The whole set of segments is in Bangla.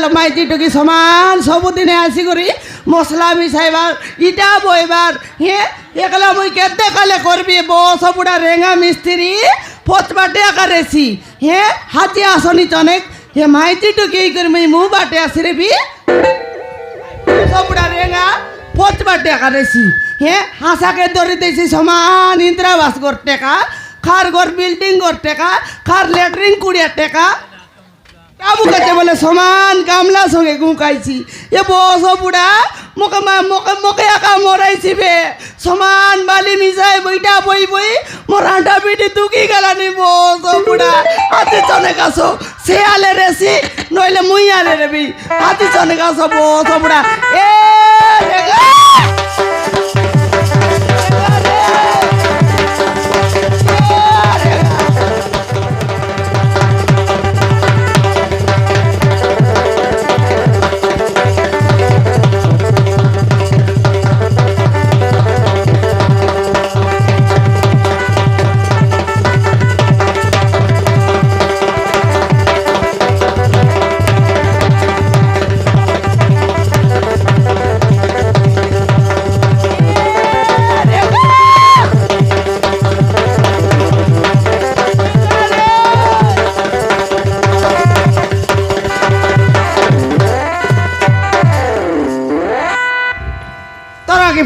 গেল মাইতি টুকি সমান সবুদিনে আসি করি মশলা মিশাইবার ইটা বইবার হে একলা মুই কেতে কালে করবি সবুটা রেঙা মিস্ত্রি পচবাটে আকারেছি হে হাতি আসনি অনেক হে মাইতি টুকি করে মুই মু বাটে আসি রে বি সবুটা রেঙা পচবাটে আকারেছি হে হাসাকে ধরে দিয়েছি সমান ইন্দ্রাবাস গর টেকা খার ঘর বিল্ডিং ঘর টেকা খার ল্যাট্রিন কুড়িয়া টেকা কাবু কাছে বলে সমান গামলা সঙ্গে গুঁকাইছি এ বস বুড়া মোকে মোকে মোকে একা মরাইছি বে সমান বালি মিশাই বইটা বই বই মোর আঁটা পিটি দুকি গেলানি বস বুড়া হাতি চনে গাছো সে আলে রেসি নইলে মুই আলে রেবি হাতি চনে গাছো বস বুড়া এ রেগা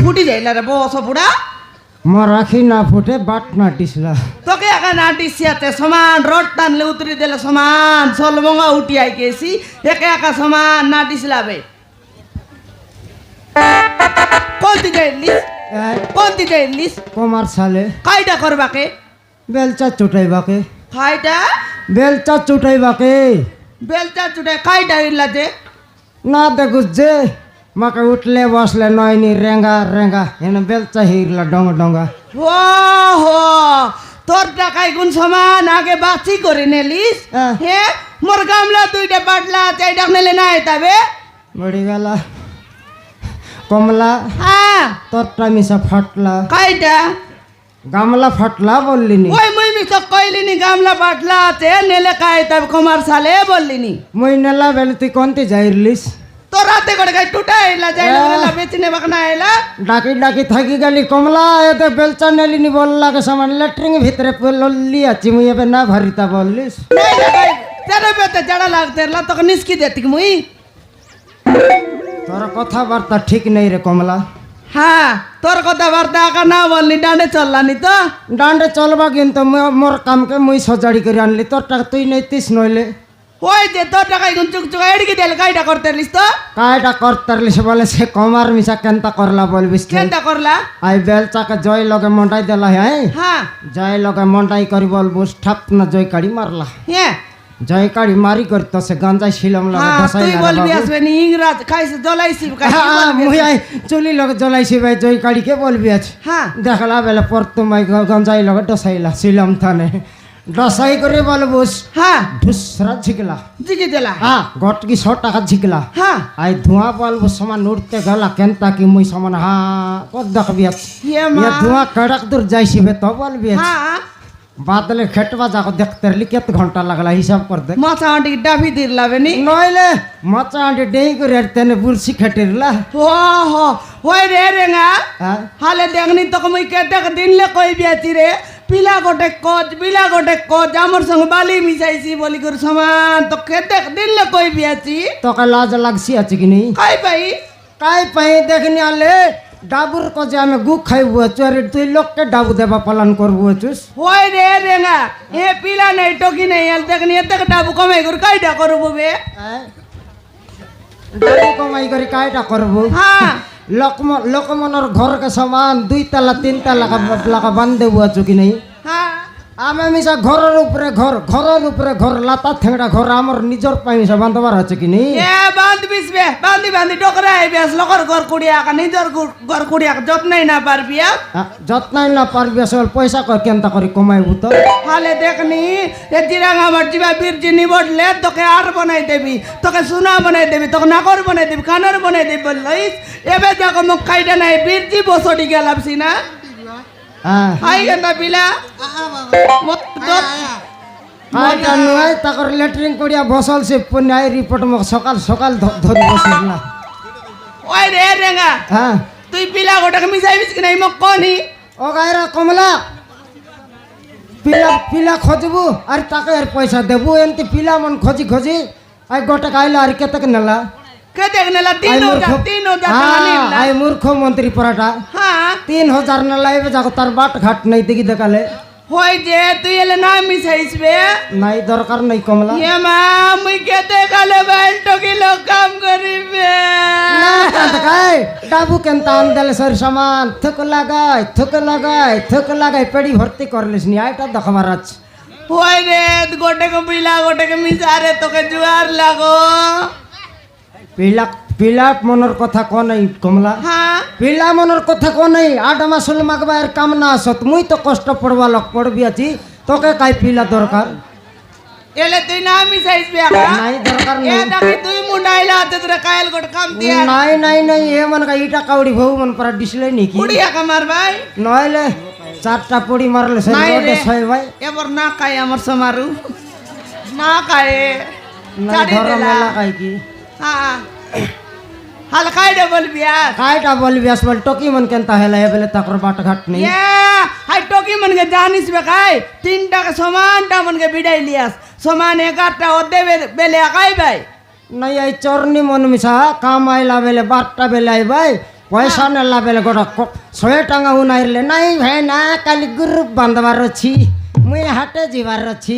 ফুটি যাইলা রে বস বুড়া মোর আখি না ফুটে বাট না টিসলা তোকে একা না টিসিয়াতে সমান রড টানলে উতরি দিলে সমান সলবঙ্গা উঠি আই গেছি একা একা সমান না টিসলাবে কোনটি যাইলিস কোনটি যাইলিস কমার সালে কাইটা করবাকে বেলচা চুটাইবাকে কাইটা বেলচা চুটাইবাকে বেলচা চুটাই কাইটা ইল্লাতে না দেখুস যে মাকে উঠলে বসলে নয়নি রেঙ্গা রেঙ্গা এনে বেলচা হিরলা ডঙ্গা ডঙ্গা ও হো তোর টাকায় গুণ সমান আগে বাছি করে নেলিস হে মোর গামলা দুইটা বাটলা চাইটা নেলে না এতাবে বড়ি গেলা কমলা হ্যাঁ তোরটা মিশা ফাটলা কাইটা গামলা ফাটলা বললিনি ওই মুই মিশা কইলিনি গামলা বাটলা আছে নেলে কাইতাবে কমার সালে বললিনি মুই নেলা বেলে তুই কোনতে যাইরলিস তো রাতে করে গাই টুটা আইলা যাইলা বেচিনে বাকনা আইলা ডাকি ডাকি থাকি গেলি কমলা এতে বেলচা নেলিনি বললাকে সমান ল্যাট্রিন ভিতরে লল্লি আছি মুই এবে না ভারিতা বললিস নাই না গাই তেরে বেতে জাড়া লাগতে লা তোকে নিস্কি দেতি মুই তোর কথাবার্তা ঠিক নেই রে কমলা হ্যাঁ তোর কথাবার্তা আকা না বললি ডান্ডে চললানি তো ডান্ডে চলবা কিন্তু মোর কামকে মুই সজাড়ি করে আনলি তোর টাকা তুই নেতিস নইলে ওই যে তোর টাকায় গুণ চুক চুক এড়িয়ে দিলে কাইটা করতে লিস তো কাইটা করতারলিস বলে সে কমার মিশা কেনতা করলা বলবিস কেনটা করলা আই বেলচাকে জয় লগে মন্ডাই দেলা হ্যাঁ হ্যাঁ জয় লগে মন্ডাই করি বলবুস ঠাপ না জয় কাড়ি মারলা হ্যাঁ জয় কাড়ি মারি করতো সে গাঞ্জাই ছিলাম লাগে হ্যাঁ ঢসাই তুই বলবি আসবে নি ইংরাজ খাইছে জ্বলাইছি মুই আই চুলি লগে জ্বলাইছি ভাই জয় কাড়ি কে বলবি আছে হ্যাঁ দেখলা বেলা পর তোমায় গঞ্জাই লগে ডসাইলা ছিলাম থানে ডসাই করে বলবুস হ্যাঁ ঢুসরা ঝিকলা জিগে দিলা হ্যাঁ গটকি 100 টাকা ঝিকলা হ্যাঁ আই ধোঁয়া বলবো সমান উঠতে গেলা কেনতা কি মুই সমান কত দেখবি আছে ইয়ে মা ধোঁয়া কড়ক দূর যাইছি বে তো বলবি আছে হ্যাঁ বাদলে খেটবা যাকো দেখতে রলি কত ঘন্টা লাগলা হিসাব কর দে মাছা আন্টি ডাবি দির লাবে নি নইলে মাচা আন্টি ডেই করে আর তেনে বুলসি খেটিরলা ও হো ওই রে রেঙা হ্যাঁ হালে দেখনি তোকে মুই কে দেখ দিনলে কই বিয়াছি রে পিলা গোটে কোচ আমার সঙ্গে বালি মিশাইছি বলি করে সমান তো কে দেখ দিনলে কই বিয়াছি তোকে লাজ লাগছি আছে কি নেই কাই পাই দেখনি আলে ডাবুর কজে আমি গু খাইবু চুরি তুই লোককে ডাবু দেবা পালন করবু চুস ওই রে রেঙা এ পিলা নেই টকি নেই আল দেখনি এত ডাবু কমাই করে কাইটা করবো বে ডাবু কমাই করে কাইটা করবু হ্যাঁ লোকমনের ঘরকে সমান 2 তলা 3 তলা বান্ধ দেবু আছো কি নেই হ্যাঁ আমি মিশা ঘরের উপরে ঘর লাতা ঠেংড়া ঘর আমার নিজের পাই মিশা বান্ধবার আছে কি নেই এ বান্ধবিস বে বান্ধি ডকরা আইবে লোকর ঘর কুড়িয়া কা নিজের ঘর কুড়িয়া যত্নই না পারবি যত্নাই না পারবি আসল পয়সা কর কেনতা করি কমাইবু তো হালে দেখনি এ জিরাং আমার জিবা বীরজি নিবডলে তোকে আর বানাই দেবি তোকে সোনা বানাই দেবি তোকে নাগর বানাই দেবি কানর বানাই দেবি বললইস এবে দেখো মুখ কাইটা নাই বীরজি বসড়ি গেলামছি না আই গেন্দা বিলা কাইটা নয় তাকর লেট্রিন করিয়া বসল সে পুনাই রিপোর্ট মোক সকাল সকাল ধরি বসিস না ওই রে রেঙ্গা হ্যাঁ তুই পিলা গোটাকে মিশাইবিস কি নাই মোক কনি ও গায়রা কমলা পিলা পিলা খোঁজবু আর তাকে আর পয়সা দেবু এমতি পিলা মন খোঁজি খোঁজি আই গোটা গাইলা আর কেতক নেলা কে দেখ নেলা 3000 টাকা নিলা আই মূর্খ মন্ত্রী পরাটা হ্যাঁ 3000 নেলা এবে যাকো তার বাট ঘাট নাই দেখি দেখালে হই যে তুই এলে না মিশাইসবে নাই দরকার নাই কমলা এ মা মুই কে দেখালে বাইল টকি লোক কাম করিবে না কাই ডাবু কেন তান দেলে সর সামান থক লাগাই পেড়ি ভর্তি করলিস নি আইটা দেখবার আছে হই রে গোটাকে পিলা গোটাকে মিশারে তোকে জুয়ার লাগো পিলা পিলা মনের কথা ক নাই কমলা হ্যাঁ পিলা মনের কথা ক নাই 8 মাস হল মাগবার কাম না আসত মুই তো কষ্ট পড়বা লোক পড়বি আছি তোকে কাই পিলা দরকার এলে তুই না মিশাইসবে নাই দরকার এ নাই দেখি তুই মুন্ডাইলা হাতে তোরা কায়েল গোট কাম দিয়া নাই এ মন কা ইটা কাউড়ি ভৌ মন পরা ডিসলে নি কি কুড়িয়া কামার ভাই নইলে চারটা পড়ি মারলে সে নাই রোডে রে। ছয় ভাই এবার না খাই আমার সমারু না খায় নাই ছাড়ি ধর দিলা মেলা কাই কি হ্যাঁ হালকাই রে বলবি আর কাইটা বলবি আসবল টকি মন কেনতা হেলা এ বেলে তাকর বাট ঘাট নেই হাই টকি মনকে জানিস বে খাই 3 টাকা সমানটা মনকে বিড়াই লিয়াস সমান 11টা ও দেবে বেলে একাই ভাই নাই আই চরনি মন মিশা কাম আইলা বেলে 12টা বেলে আই ভাই পয়সা নেলা বেলে গোটা 100 টাকা উনাইলে নাই ভাই না কালি গ্রুপ বান্ধবার আছি মুই হাটে যাবার আছি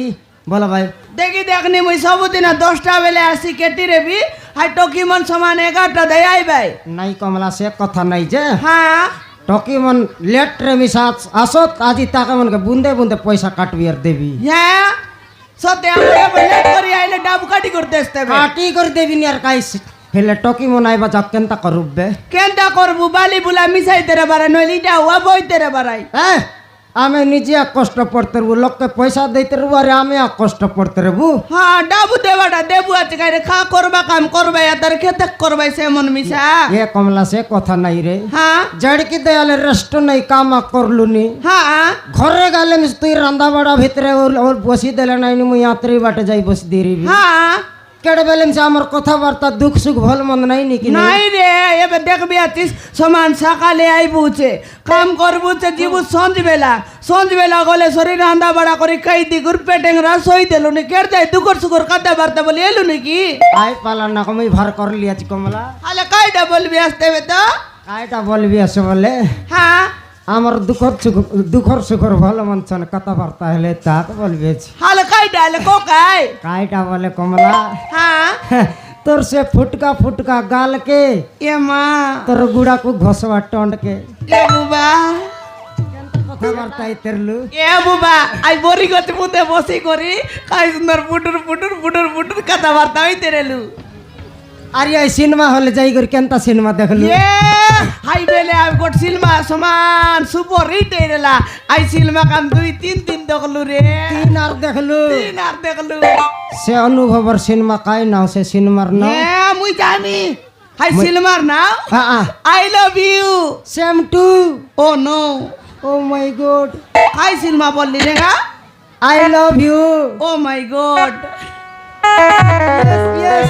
বলো ভাই দেখি দেখনি মুই সবদিন 10টা বেলে আসি কেটি রেবি হাই টকি মন সমান 11টা দেয় আই ভাই নাই কমলা সে কথা নাই যে হ্যাঁ টকি মন লেট রে মিশা আসত আজি তাকে মনকে বুন্দে বুন্দে পয়সা কাটবি আর দেবি হ্যাঁ সত্যি আমরা বলে করি আইলে ডাব কাটি করতে আসতে হবে কাটি করে দেবি নি আর কাইস হেলে টকি মন আইবা যাক কেনতা করুবে কেনটা করবো বালি বুলা মিশাইতে রে বাড়াই নইলে এটা হওয়া বইতে রে বাড়াই আমি নিজে এক কষ্ট পড়তে রবু লোককে পয়সা দিতে রবু আরে আমি এক কষ্ট পড়তে রবু হ্যাঁ ডাবু দেবাটা দেবু আছে গাইরে খা করবা কাম করবা তার খেতে করবাই সে মন মিশা এ কমলা সে কথা নাই রে হ্যাঁ জড়কি দেয়ালে রেস্ট নাই কামা করলুনি হ্যাঁ ঘরে গেলে তুই রান্দা বাড়া ভিতরে ওর বসি দেলে নাই মুই আত্রি বাটে যাই বসি দেরিবি হ্যাঁ কেড়ে বেলেন সে আমার কথাবার্তা দুঃখ সুখ ভাল মন্দ নাই নাকি নাই রে এবার দেখবি আছিস সমান সকালে আইবুছে কাম করবুছে জিবু সঞ্জ বেলা গলে শরীর রান্দা বাড়া করে খাই দি গুর পেটেং রাসই দেলু নি কেড় যাই দুকর সুকর কথা বার্তা বলি এলু নাকি আই পালা না কমই ভার করলি আজ কমলা আলে কাইটা বলবি আসতে হবে তো কাইটা বলবি আসে বলে হ্যাঁ আমার দুঃখর সুখর ভালো মন কথাবার্তা হলে তাক বলবি আলে কাইটা আলে কোকাই কাইটা বলে কমলা হ্যাঁ তোর সে ফুটকা গাল के এ মা তোর গুড়া को घोसवा टोंड के এ বুবা কথাবার্তা তেরলু এ বুবা আই বরি গতে মুতে বসি করি কাই সুন্দর পুটুর কথা বার্তা হইতে রেলু আরে এই সিনেমা হলে যাই করি কেনতা সিনেমা দেখলু এ হাই বেলে আই গট সিনেমা সমান সুপার হিট হইরেলা আই সিনেমা কাম 2-3 দিন দেখলু রে তিন আর দেখলু সে অনুভবর সিনেমা কাই নাও সে সিনেমার নাম এ মুই জানি হাই সিনেমার নাম হ্যাঁ I love you same too oh no oh my god hi cinema বললি রে গা I love you oh my god yes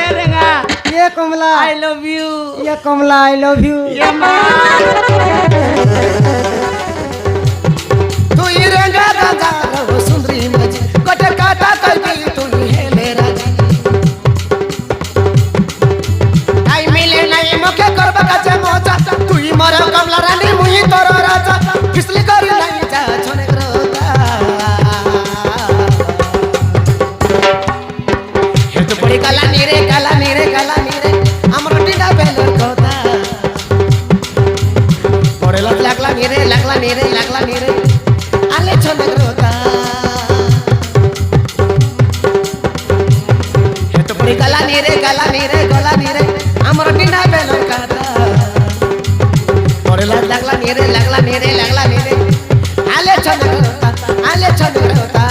এ রেঙ্গা ये कमला আই লাভ ইউ ये कमला आई लव यू এ মা তুই রঙা রাজা রো সুন্দরী মজি কট কাটা কইবি তুই হেলে রাজা টাইম মিলে নাই মুখে করবা কাছে মজা তুই মর কমলা রানী মুই তোর রাজা কিসলি করি নাই যা ছনে রোতা হে তো পড়ি কালা নীরে আমার ডিডা বেলর কথা পড়ে লাগলা নীরে আলে ছনে রোতা হে তো পড়ি কালা নীরে আমার ডিডা বেলর কথা পড়ে লাগলা নীরে আলে ছনে রোতা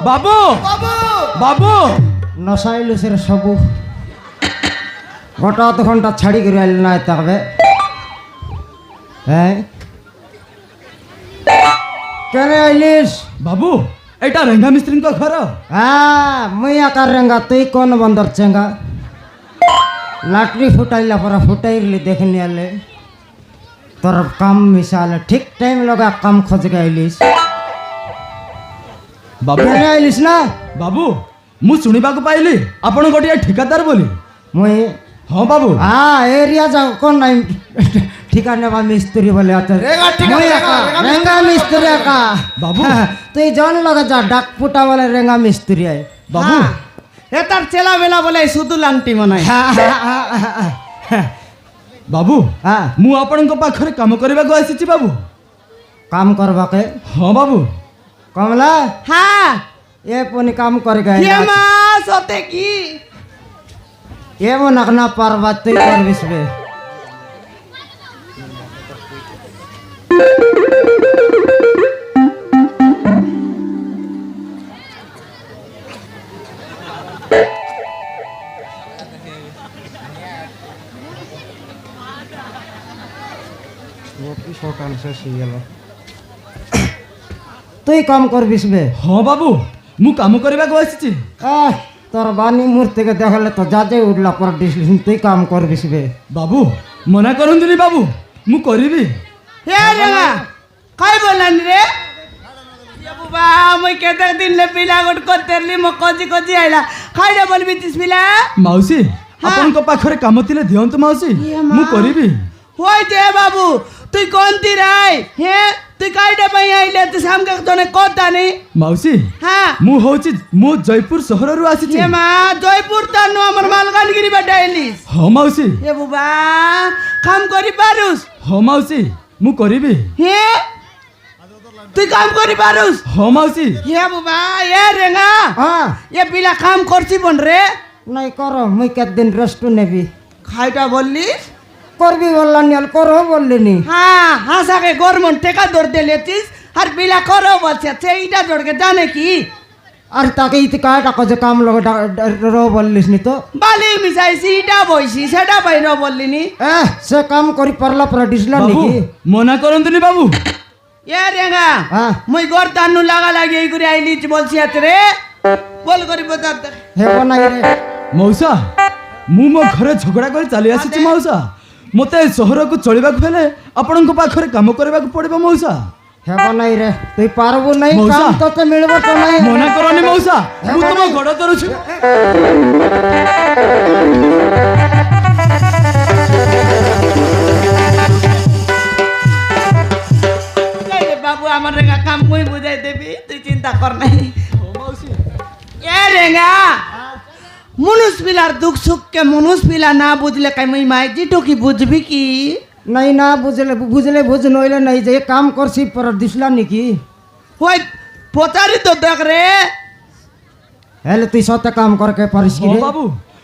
বাবু বাবু বাবু নশাইলু সে সবু গোটা অত ঘন্টা ছাড়ি করে আইল না তবে হ্যাঁ কেন আইলিস বাবু এটা রেঙ্গা মিস্ত্রিଙ୍କ ঘর হ্যাঁ মুই আকার রেঙ্গা তুই কোন বন্দর চেঙ্গা লাটরি ফুটাইলা পরা ফুটাইলি দেখনি আলে তোর কাম মিশালে ঠিক টাইম লগা কাম খোঁজ গে আইলিস বাবু কেন আইলিস না বাবু ମୁଁ ଶୁଣିବାକୁ ପାଇଲି ଆପଣ ଗୋଟିଏ ଠିକାଦାର ବୋଲି মুই ହଁ ବାବୁ এরিয়া যাও কোন নাই ঠিকা নেবা মিস্ত্রি বলে আছে রেঙ্গা ঠিকা, মুই রেঙ্গা, একা, রেঙ্গা রেঙ্গা মিস্ত্রি একা বাবু। তুই জন লগে যা ডাক ফুটা বলে রেঙ্গা মিস্ত্রি আই বাবু এ তার চেলা বেলা বলে শুধু লাংটি মনাই ବାବୁ হ্যাঁ ମୁଁ ଆପଣଙ୍କ ପାଖରେ କାମ କରିବାକୁ ଆସିଛି ବାବୁ কাম করবাকে ହଁ বাবু কমলা হ্যাঁ এ পনি কাম করে গে কে মা সতে কি এ মনাক না পারবা তুই করবিস বে তুই কাম করবিস বে ହଁ ବାବୁ ମୁଁ କାମ କରିବାକୁ ଆସିଛି তোর বাণী মূর্তিকে দেখালে তো যাজে উঠলা পর ডিসিশন তুই কাম করবিস বে ବାବୁ ମନା କରନ୍ତୁନି ବାବୁ ମୁଁ କରିବି হে রেঙা কাই বললানি রে বাবা মই কেতে দিন লে পিলা গট করতেলি ম কজি কজি আইলা খাইডা বলবি তিস পিলা ମାଉସୀ ଆପଣଙ୍କ ପାଖରେ କାମ ଥିଲେ ଦିଅନ୍ତୁ ମାଉସୀ ମୁଁ କରିବି হই যে বাবু তুই কোনতি রাই হে তুই কাইডা পাই আইলে তুই সামকে তোনে কথা নেই ମାଉସୀ হ্যাঁ ମୁଁ ଜୟପୁର ସହରରୁ ଆସିଛି হে মা জয়পুর তানু আমার মালকানগিরি বাটাইলিস ହଁ মাଉସୀ হে বাবা কাম করি পারুস ହଁ মাଉସୀ ମୁଁ କରିବି হে তুই কাম করি পারুস ହଁ মাଉସୀ হে বাবা এ রেঙা হ্যাঁ এ পিলা কাম করছি বন রে নাই করো মুই কতদিন রেস্ট নেবি খাইটা বললিস করবি বললানি আর করো বললিনি হ্যাঁ হাসাকে গরমন টেকা ধরতে লেতিস আর পিলা করো বলছে সেইটা জড়কে জানে কি আর তাকে ইতি কায় টাকা যে কাম লগে রো বললিস নি তো বালি মিশাইছি ইটা বইছি সেটা বাইর বললিনি সে কাম করি পারলা পরে ডিসলা বাবু নাকি মনা କରନ୍ତୁନି ବାବୁ এ রেঙা হ্যাঁ মুই গর তান্নু লাগা লাগি এই করে আইলিছ বলছি এত রে বল করি বতার হে বনাই রে ମଉସା ମୁଁ ମୋ ଘରେ ଝଗଡ଼ା କରି ଚାଲି ଆସିଛି ମଉସା ମୋତେ ଏ ସହରକୁ ଚଳିବାକୁ ହେଲେ ଆପଣଙ୍କ ପାଖରେ କାମ କରିବାକୁ ପଡ଼ିବ ମଉସା হে বনাই রে তুই পারবো নাই মৌসা। কাম তোকে মিলব তো নাই ମନା କରନି ମଉସା ମୁଁ ତମ ଗୋଡ଼ ଧରୁଛି বাবু আমার রেঙা কাম মুই বুঝাই দেবি তুই চিন্তা কর নাই এ রেঙা মনুষ পিলার দুঃখ সুখকে মনুষ পিলা না বুঝলে কাই মুই মাই জিটো কি বুঝবি কি নাই না বুঝলে বুঝলে বুঝ নইলে নাই যে কাম করছি পরে দিসলা নাকি হই পচারি তো দেখ রে হেলে তুই সতে কাম করকে পারিস কি ହଁ রে ବାବୁ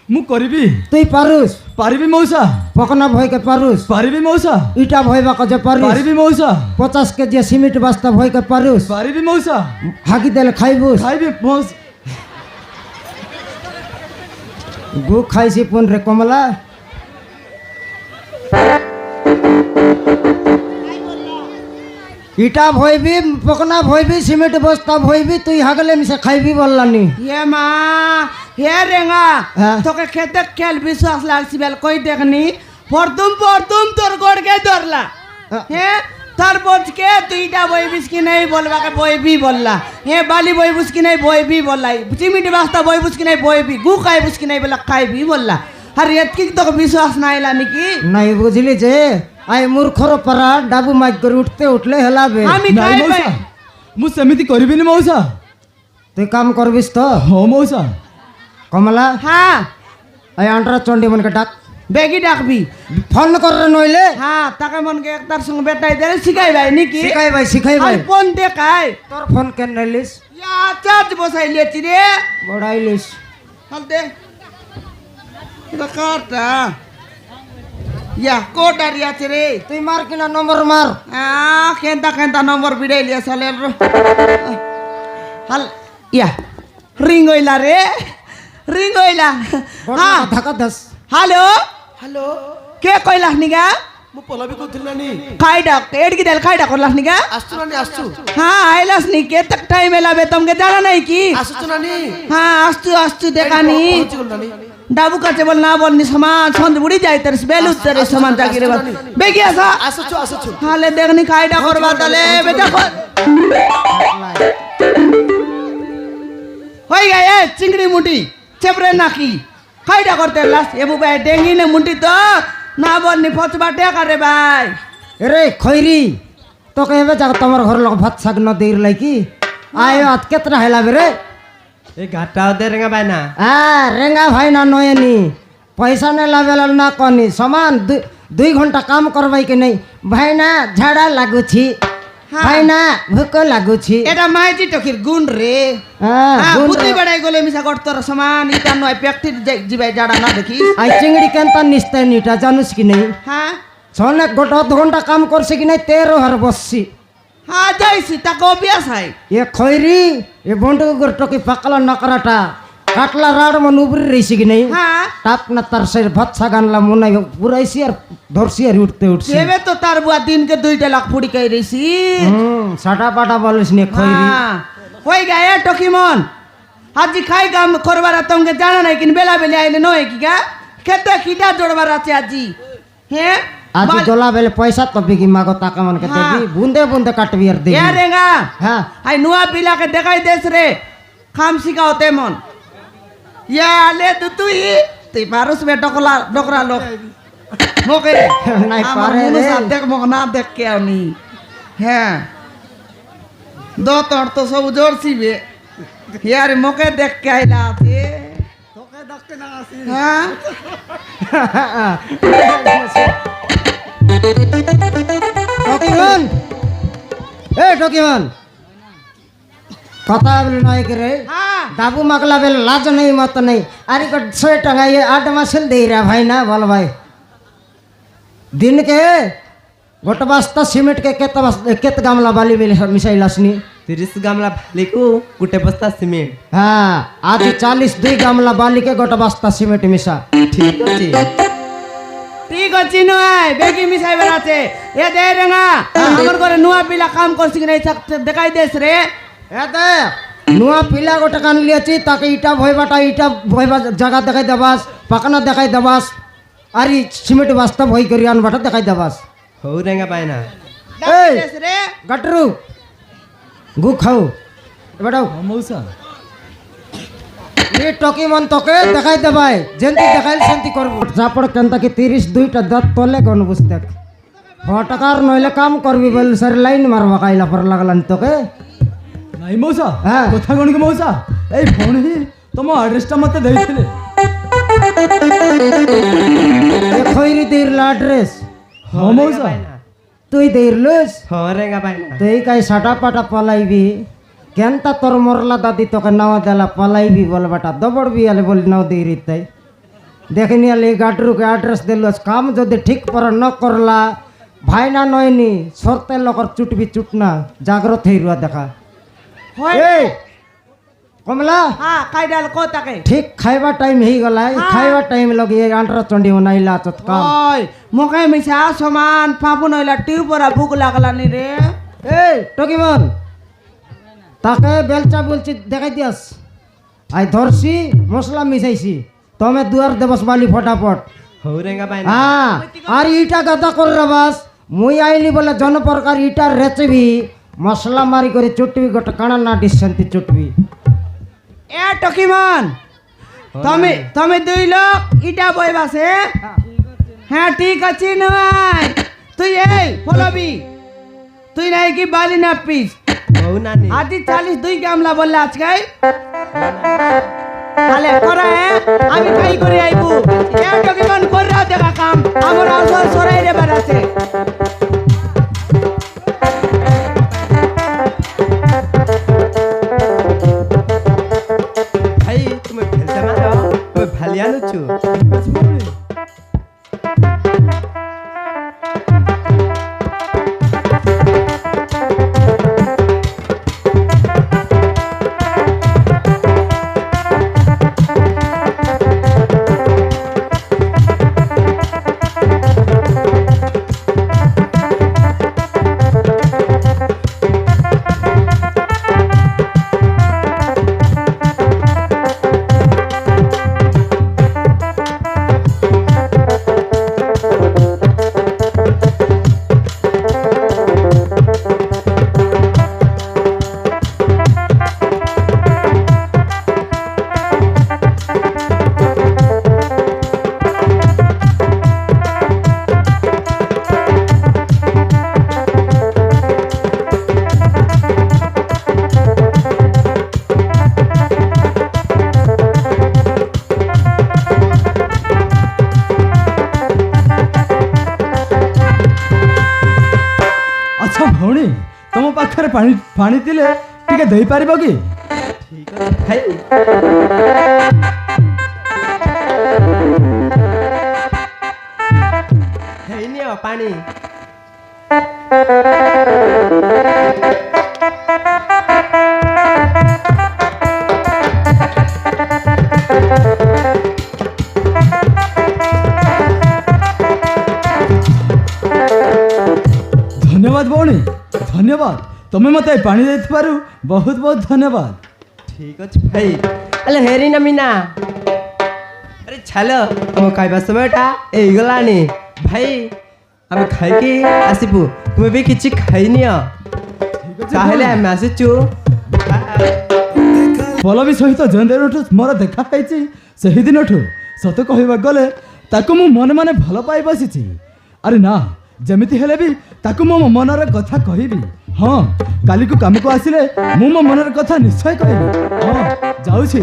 ମୁଁ କରିବି তুই পারুস ପାରିବି মଉসা পকনা ভয়কে পারুস ପାରିବି মଉসা ইটা ভয়বা কাজে পারুস ପାରିବି মଉসা 50 কেজি সিমেন্ট বস্তা ভয়কে পারুস ପାରିବି মଉসା হাগি দেলে খাইবুস ଖାଇବି ମଉସା গু খাইছি পুন রে কমলা ইটা ভইবি পকনা ভইবি সিমেন্ট বস্তা ভইবি তুই হাগলে মিশে খাইবি বললানি হে মা হে রেঙা হ্যাঁ। তোকে খেতে খেল বিশ্বাস লাগছি বেল কই দেখনি প্রথম তোর গড়কে ধরলা হে তার বজকে তুইটা বইবিস কি নাই বলবাকে বইবি বললা হে বালি বইবুস কি নাই বইবি বললাই চিমিটি বাস্তা বইবুস কি নাই বইবি গু খাইবুস কি নাই বলা খাইবি বললা আর এতকি তোকে বিশ্বাস নাইলা নাকি নাই বুঝলি যে আই মূর্খর পারা ডাবু মাইক করে উঠতে উঠলে হেলাবে আমি ନାଇଁ খাই ମଉସା ମୁଁ ସେମିତି କରିବିନି ମଉସା তুই কাম করবিস তো ହଁ মଉসা কমলা হ্যাঁ আই আন্টার চন্ডী মনকে ডাক বেগি ডাকবি ফোন করে নইলে হ্যাঁ তাকে মনকে একটার সঙ্গে বেটাই দেয় শিখাই ভাই নাকি শিখাই ভাই আর ফোন দেখাই তোর ফোন কেন নাইলিস ইয়া চার্জ বসাই লিয়েছি রে বড়াইলিস হালতে এটা কাটা ইয়া কোট আর আছে রে তুই মার কিনা নম্বর মার কেনতা নম্বর বিড়াই লিয়া সালে হাল ইয়া রিং হইলা রে রিং হইলা হ্যাঁ ধাক্কা দাস হ্যালো হ্যালো কে কইলাস নিগা ମୁଁ ପଲବି କହୁଥିଲି ନାନୀ ଖାଇଟା ଏଡିକି ଦେଲ ଖାଇଟା କରଲାସ୍ ନିକା ଆସୁଛୁ ନାନୀ ଆସୁଛୁ हाँ आइलास नी के तक टाइम एला बे तुमके जाना नहीं की ଆସୁଛୁ ନାନୀ हाँ आस्तु आस्तु देखानी ପହଞ୍ଚିଗଲୁ ନାନୀ डाबू का चेबल ना बोलनी समान छंद बुड़ी जाए तेरे बेलु तेरे समान जागी रे बेगिया सा ଆସୁଛୁ ଆସୁଛୁ हाले देखनी खाइटा करबा तले बे देखो होई गए चिंगड़ी मुंडी चेपरे नाकी खाइटा करते लास्ट ये बुबे डेंगी ने मुंडी तो ना बोलनी फच बाटे करे भाई रे खैरी তোকে এবে যাক তোমার ঘর লোক ভাত শাক ন দেই লাই কি আয় আত কেতরা হেলা রে এই ঘাটাও দে রেঙ্গা ভাই না রেঙ্গা ভাই না নয়নি পয়সা নে লাভেল না কনি সমান 2 ঘন্টা কাম করবাই কি নাই ভাই না ঝাড়া লাগুছি ভাই না ভুক লাগুছি এটা মাইজি টকির গুণ রে হ্যাঁ বুদ্ধি বেড়াই গলে মিছা করতর সমান ইটা নয় ব্যক্তির জিবাই জাড়া না দেখি আই চিংড়ি কেনতা নিস্তাই নিটা জানুস কি নাই হ্যাঁ সনে গোটা 2 ঘন্টা কাম করছে কি নাই 13 হার বসছি হ্যাঁ যাইছি তা অভ্যাস হয় এ খৈরি এ বন্টু গোটকি পাকলা নকরাটা কাটলা রাড মন উবরি রইছি কি নাই হ্যাঁ টাপ না তার সে ভাত সাগানলা মনে পুরাইছি আর ধরছি আর উঠতে উঠছি সেবে তো তার বুয়া দিনকে 2 লাখ ফুড়ি খাই রইছি সাটা পাটা বলিস নে খৈরি হ্যাঁ হই গায়ে টকিমন আজি খাই কাম করবার তোমকে জানা নাই কিন বেলা বেলা আইলে নয় কি গা খেতে খিটা জোড়বার আছে আজি হ্যাঁ আজি জলা বেলে পয়সা তবে কি মাগো টাকা মনকে দেবি বুন্দে বুন্দে কাটবি আর দেবি এ রেঙ্গা হ্যাঁ আই নুয়া পিলাকে দেখাই দেস রে খাম শিখাও তেমন ইয়া আলে তুই পারুস বে ডকরা লোক মোকে নাই আমার পারে মনে রে। সাথ দেখ মোক না দেখ কে আনি হ্যাঁ তোর তো সব জোরছি বে ইয়ার মোকে দেখ কে আইলা আছে তোকে দেখতে না আসি হ্যাঁ টকিমন টকিমন কথা বলে নাই করে হ্যাঁ দাবু মাগলা বেলে লাজ নেই মত নেই আরে কট 100 টাকা ये 8 মাসেল দেই রা ভাই না বল ভাই दिन के गोट बस्ता सीमेंट के केत गामला बाली बेले मिसाइलासनी 30 গামলা ভালিকু গুটে বস্তা সিমেন্ট हाँ आज 42 गामला बाली के गोट बस्ता सीमेंट मिसा ঠিক আছে ঠিক আছে নয় বেগি মিশাই বেড়াচ্ছে এ দে রেঙ্গা আমার ঘরে নুয়া পিলা কাম করছি কি নাই দেখাই দেস রে এতে নুয়া পিলা গোটা কান লিয়েছি তাকে ইটা ভইবাটা ইটা ভইবা জায়গা দেখাই দেবাস পাকানা দেখাই দেবাস আর সিমেন্ট বস্তা ভই করি আনবাটা দেখাই দেবাস হৌ রেঙ্গা ভাই না দেখাই দেস রে গটরু গু খাও এবাটাও মৌসা এই টকি মন তোকে দেখাই দেবাই যেন্তি দেখাইল সেন্তি করব চাপড় কেনতা কি 32টা দাঁত তলে কোন বুঝতে টাকার নইলে কাম করবি বল স্যার লাইন মারবা কাইলা পর লাগলান তোকে ନାଇଁ ମଉସା হ্যাঁ କଥା କ'ଣ କି ମଉସା ଏଇ ଫୋନ୍ ହିଁ ତମ ଆଡ୍ରେସଟା ମତେ ଦେଇଥିଲେ এ খইরি দেইর অ্যাড্রেস ହଁ ମଉସା তুই দেইরলুস হৌ রেঙ্গা ভাই না তুই কাই সাটা পাটা পলাইবি কেনতা তোর মরলা দাদি তোকে নাও দেলা পলাইবি বল বেটা দবড়বি আলে বলি নাও দেইরি তাই দেখনি আলে গাডরুকে অ্যাড্রেস দিলস কাম যদি ঠিক পর ন করলা ভাই না নয়নি সরতে লোকর চুটবি চুটনা জাগ্রত হই রুয়া দেখা হয় এই কমলা হ্যাঁ খাই ডাল কো তাকে ঠিক খাইবা টাইম হই গলা খাইবা টাইম লগে আন্ডার চন্ডি নাইলা চত কাম ওই মোকে মিশা সমান পাপু নইলা টিউ পরা ভুক লাগলানি রে এই টকিমন তাকে বেলচা বলছি দেখাই দিয়াস আই ধরছি মশলা মিশাইছি তুমি দুয়ার দেবস বালি ফটাফট হৌ রেঙ্গা ভাই না হ্যাঁ আর ইটা গাদা করে রাবাস মুই আইলি বলে জন প্রকার ইটার রেচবি মশলা মারি করে চুটবি গোটা কানা না ডিসেন্তি চুটবি এ টকিমান তুমি 2 লোক ইটা বইবাসে হ্যাঁ ঠিক আছে নয় তুই এই ফলবি তুই নাই কি বালি না পিস হৌ নানি আজি 42 গামলা বললে আজকে তাহলে করে আমি খাই করে আইবু এ টকিমান কররা দেখা কাম আমার আসল সরাই রে বেড়াছে ভাই তুমি ফেলতে মারো তুমি ভালিয়া নুচু ଭଉଣୀ ତମ ପାଖରେ ପାଣି ଥିଲେ ଟିକେ ଦେଇପାରିବ କି? ଠିକ ଅଛି ଭାଇ। ହେଇନି ଆଉ ପାଣି। ଧନ୍ୟବାଦ ଭଉଣୀ, ଧନ୍ୟବାଦ। ତମେ ମତେ ପାଣି ଦେଇଥିବାରୁ ବହୁତ ବହୁତ ଧନ୍ୟବାଦ। ଠିକ ଅଛି ଭାଇ। ଆଲେ ହେରି ନା ମିନା। ଆରେ ଛାଲ ଆମ ଖାଇବା ସମୟଟା ହେଇଗଲାଣି ଭାଇ। ଆମେ ଖାଇକି ଆସିବୁ, ତୁମେ ବି କିଛି ଖାଇନିଅ। ତାହେଲେ ଆମେ ଆସିଛୁ। ପଲବୀ ସହିତ ଯେଉଁ ଦିନଠୁ ମୋର ଦେଖା ହେଇଛି ସେହିଦିନଠୁ ସତ କହିବାକୁ ଗଲେ ତାକୁ ମୁଁ ମନେ ମନେ ଭଲ ପାଇ ବସିଛି। ଆରେ ନା, ଯେମିତି ହେଲେ ବି ତାକୁ ମୋ ମନର କଥା କହିବି। ହଁ, କାଲିକୁ କାମକୁ ଆସିଲେ ମୁଁ ମୋ ମନର କଥା ନିଶ୍ଚୟ କହିବି। ହଁ, ଯାଉଛି।